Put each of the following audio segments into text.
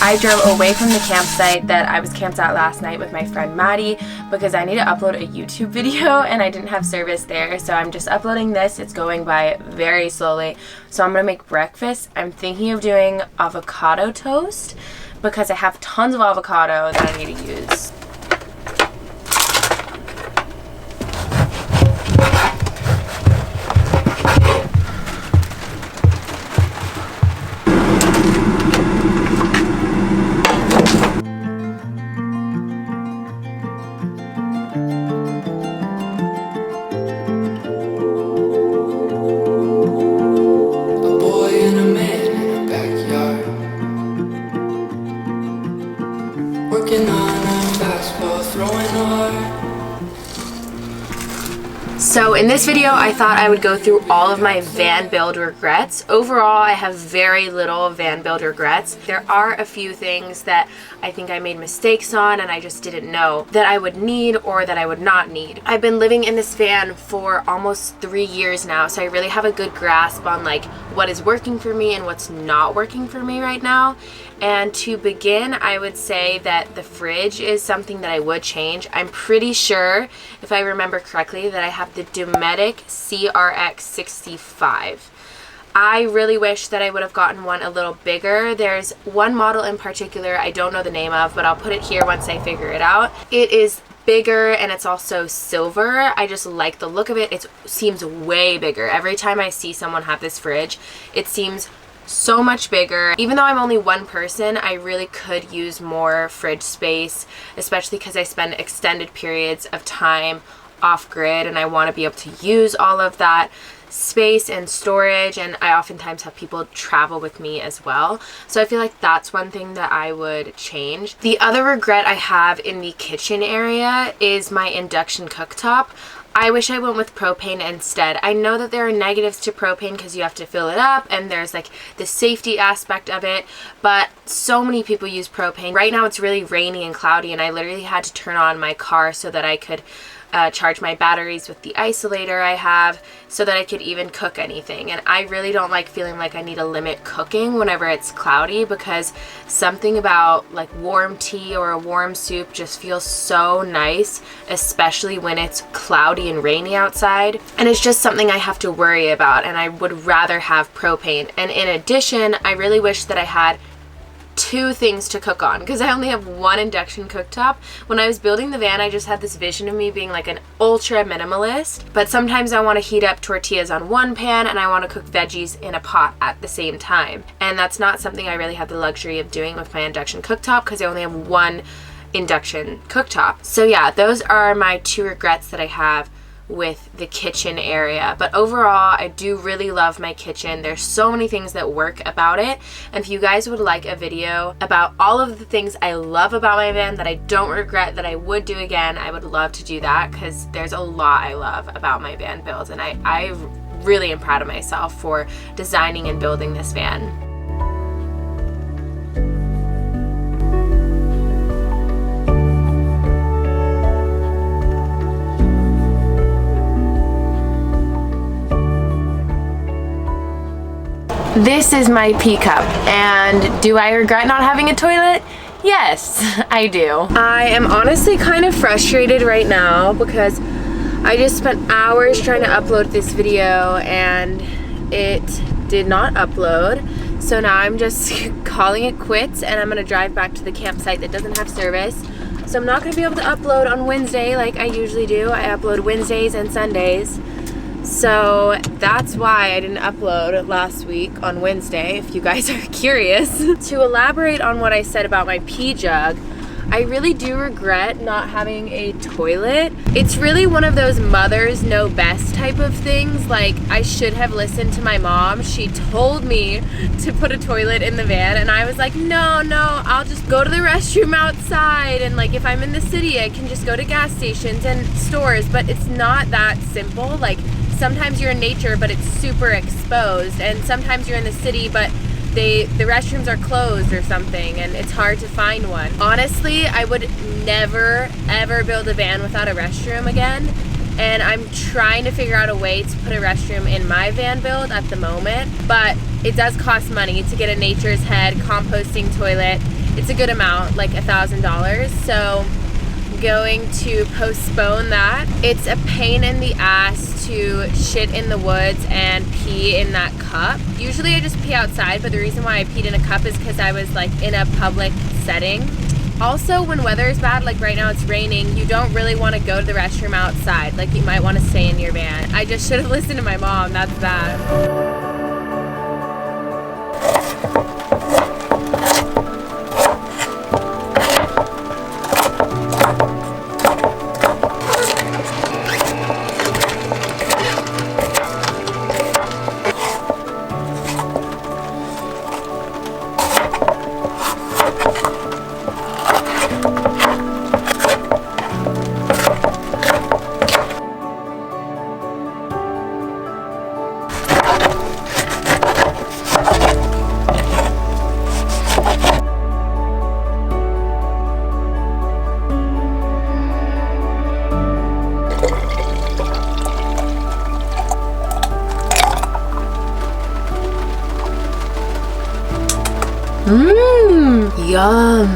I drove away from the campsite that I was camped at last night with my friend Maddie because I need to upload a YouTube video and I didn't have service there, so I'm just uploading this. It's going by very slowly. So I'm gonna make breakfast. I'm thinking of doing avocado toast because I have tons of avocado that I need to use. So in this video, I thought I would go through all of my van build regrets. Overall, I have very little van build regrets. There are a few things that I think I made mistakes on and I just didn't know that I would need or that I would not need. I've been living in this van for almost 3 years now, so I really have a good grasp on like what is working for me and what's not working for me right now. And to begin, I would say that the fridge is something that I would change. I'm pretty sure, if I remember correctly, that I have the Dometic CRX 65. I really wish that I would have gotten one a little bigger. There's one model in particular I don't know the name of, but I'll put it here once I figure it out. It is bigger and it's also silver. I just like the look of it. It seems way bigger. Every time I see someone have this fridge, it seems so much bigger. Even though I'm only one person, I really could use more fridge space, especially because I spend extended periods of time off grid and I want to be able to use all of that space and storage, and I oftentimes have people travel with me as well. So I feel like that's one thing that I would change. The other regret I have in the kitchen area is my induction cooktop. I wish I went with propane instead. I know that there are negatives to propane because you have to fill it up and there's like the safety aspect of it, but so many people use propane. Right now it's really rainy and cloudy and I literally had to turn on my car so that I could charge my batteries with the isolator I have so that I could even cook anything. And I really don't like feeling like I need to limit cooking whenever it's cloudy, because something about like warm tea or a warm soup just feels so nice, especially when it's cloudy and rainy outside. And it's just something I have to worry about, and I would rather have propane. And in addition, I really wish that I had 2 things to cook on because I only have one induction cooktop. When I was building the van, I just had this vision of me being like an ultra minimalist, but sometimes I want to heat up tortillas on one pan and I want to cook veggies in a pot at the same time, and that's not something I really have the luxury of doing with my induction cooktop because I only have one induction cooktop. So yeah, those are my 2 regrets that I have with the kitchen area. But overall, I do really love my kitchen. There's so many things that work about it, and if you guys would like a video about all of the things I love about my van that I don't regret, that I would do again, I would love to do that because there's a lot I love about my van build, and I really am proud of myself for designing and building this van. This is my pee cup, and do I regret not having a toilet? Yes, I do. I am honestly kind of frustrated right now because I just spent hours trying to upload this video and it did not upload. So now I'm just calling it quits and I'm gonna drive back to the campsite that doesn't have service. So I'm not gonna be able to upload on Wednesday like I usually do. I upload Wednesdays and Sundays. So that's why I didn't upload last week on Wednesday, if you guys are curious. To elaborate on what I said about my pee jug, I really do regret not having a toilet. It's really one of those mothers know best type of things. Like, I should have listened to my mom. She told me to put a toilet in the van and I was like, no, I'll just go to the restroom outside, and like if I'm in the city I can just go to gas stations and stores. But it's not that simple. Like, sometimes you're in nature but it's super exposed, and sometimes you're in the city but the restrooms are closed or something and it's hard to find one. Honestly, I would never ever build a van without a restroom again, and I'm trying to figure out a way to put a restroom in my van build at the moment, but it does cost money to get a Nature's Head composting toilet. it's a good amount, like $1,000. So I'm going to postpone that. It's a pain in the ass to shit in the woods and pee in that cup. Usually I just pee outside, but the reason why I peed in a cup is because I was like in a public setting. Also, when weather is bad, like right now it's raining, you don't really want to go to the restroom outside. Like you might want to stay in your van. I just should have listened to my mom, that's that. Yum.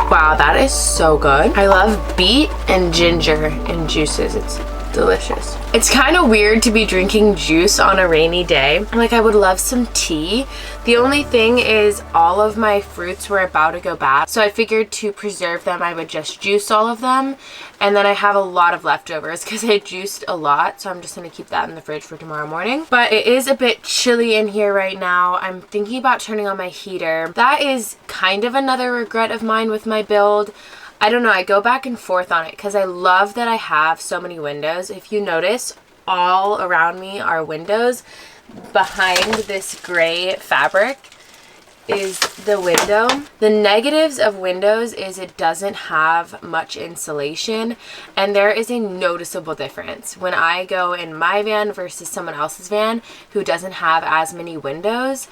Wow, that is so good. I love beet and ginger in juices. It's delicious. It's kind of weird to be drinking juice on a rainy day. Like, I would love some tea. The only thing is all of my fruits were about to go bad, so I figured to preserve them I would just juice all of them, and then I have a lot of leftovers because I juiced a lot, so I'm just going to keep that in the fridge for tomorrow morning. But it is a bit chilly in here right now. I'm thinking about turning on my heater. That is kind of another regret of mine with my build. I don't know, I go back and forth on it because I love that I have so many windows. If you notice, all around me are windows. Behind this gray fabric is the window. The negatives of windows is it doesn't have much insulation, and there is a noticeable difference when I go in my van versus someone else's van who doesn't have as many windows.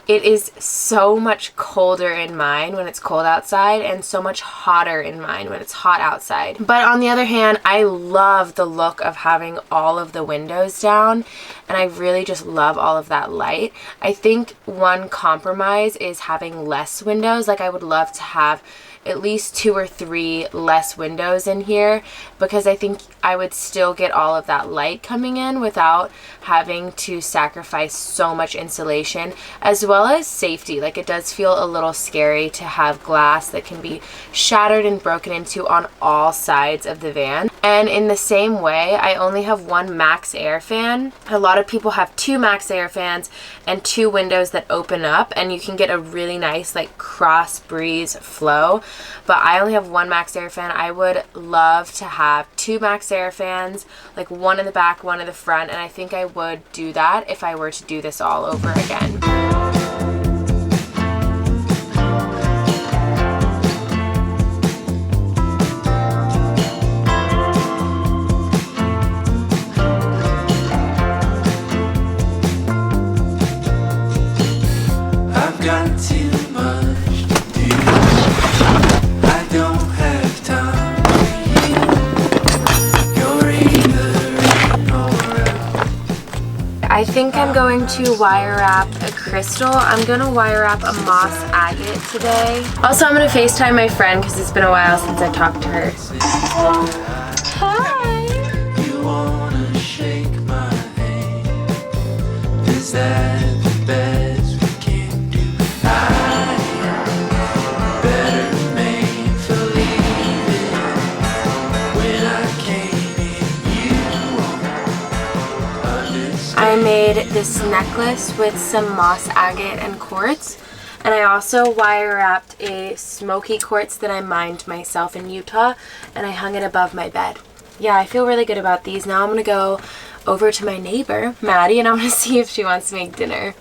It is so much colder in mine when it's cold outside and so much hotter in mine when it's hot outside. But on the other hand, I love the look of having all of the windows down, and I really just love all of that light. I think one compromise is having less windows. Like, I would love to have at least 2 or 3 less windows in here, because I think I would still get all of that light coming in without having to sacrifice so much insulation, as well as safety. Like, it does feel a little scary to have glass that can be shattered and broken into on all sides of the van. And in the same way, I only have 1 max air fan. A lot of people have 2 max air fans and 2 windows that open up, and you can get a really nice like cross breeze flow. But I only have 1 max air fan. I would love to have 2 max air fans, like 1 in the back, 1 in the front, and I think I would do that if I were to do this all over again. I've got too much to do. I don't have time for you. You're either in or out. I think I'm going to wire wrap a crystal. I'm going to wire wrap a moss agate today. Also, I'm going to FaceTime my friend because it's been a while since I talked to her. Hi! You wanna shake my hand? Is that the best we can do? I am better made for leaving. When I came in, you won't understand. I made this necklace with some moss agate and quartz, and I also wire wrapped a smoky quartz that I mined myself in Utah, and I hung it above my bed. Yeah, I feel really good about these. Now I'm gonna go over to my neighbor, Maddie, and I'm gonna see if she wants to make dinner.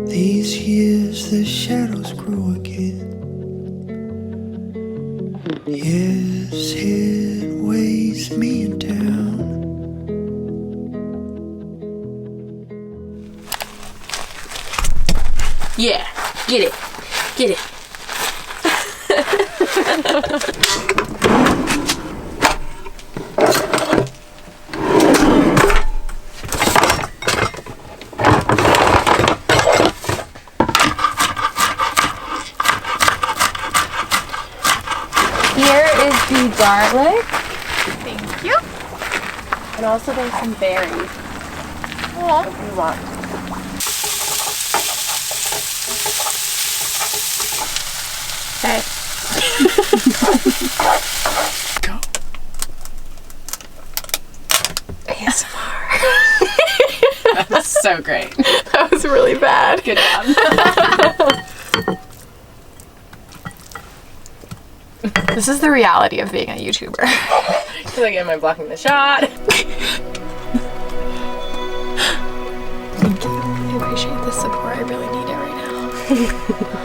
These years the shadows grow again. Yes, it weighs me down. Yeah, get it. Get it. Here is the garlic. Thank you. And also there's some berries. Oh. If you want. Okay. Go. ASMR. That was so great. That was really bad. Good job. This is the reality of being a YouTuber. I feel like, am I blocking the shot? Thank you. I appreciate the support. I really need it right now.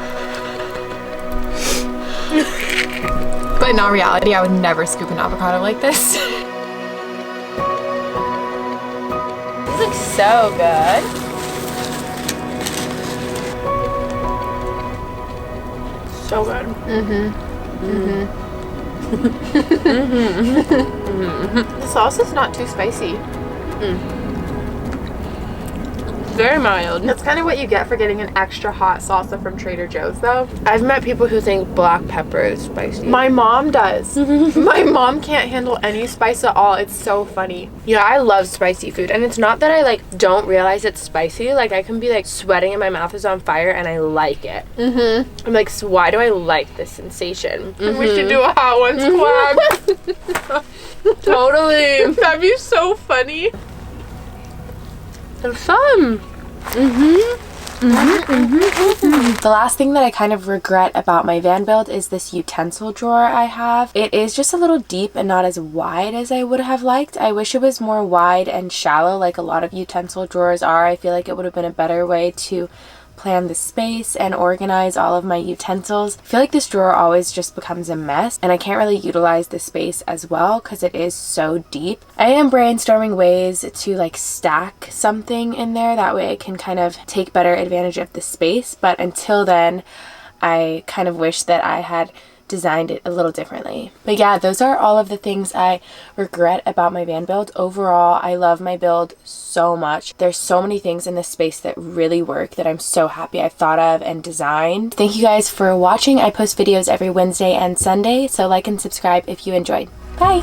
But in all reality, I would never scoop an avocado like this. This looks so good. So good. The sauce is not too spicy. Very mild. That's kind of what you get for getting an extra hot salsa from Trader Joe's, though. I've met people who think black pepper is spicy. My mom does. My mom can't handle any spice at all. It's so funny. Yeah, I love spicy food, and it's not that I like don't realize it's spicy. Like I can be like sweating and my mouth is on fire, and I like it. I'm like, so why do I like this sensation? We should do a hot ones collab. Totally. That'd be so funny. Have fun. The last thing that I kind of regret about my van build is this utensil drawer I have. It is just a little deep and not as wide as I would have liked. I wish it was more wide and shallow like a lot of utensil drawers are. I feel like it would have been a better way to plan the space and organize all of my utensils. I feel like this drawer always just becomes a mess and I can't really utilize the space as well because it is so deep. I am brainstorming ways to like stack something in there, that way I can kind of take better advantage of the space, but until then I kind of wish that I had designed it a little differently. But yeah, those are all of the things I regret about my van build. Overall, I love my build so much. There's so many things in this space that really work that I'm so happy I thought of and designed. Thank you guys for watching. I post videos every Wednesday and Sunday, so like and subscribe if you enjoyed. Bye!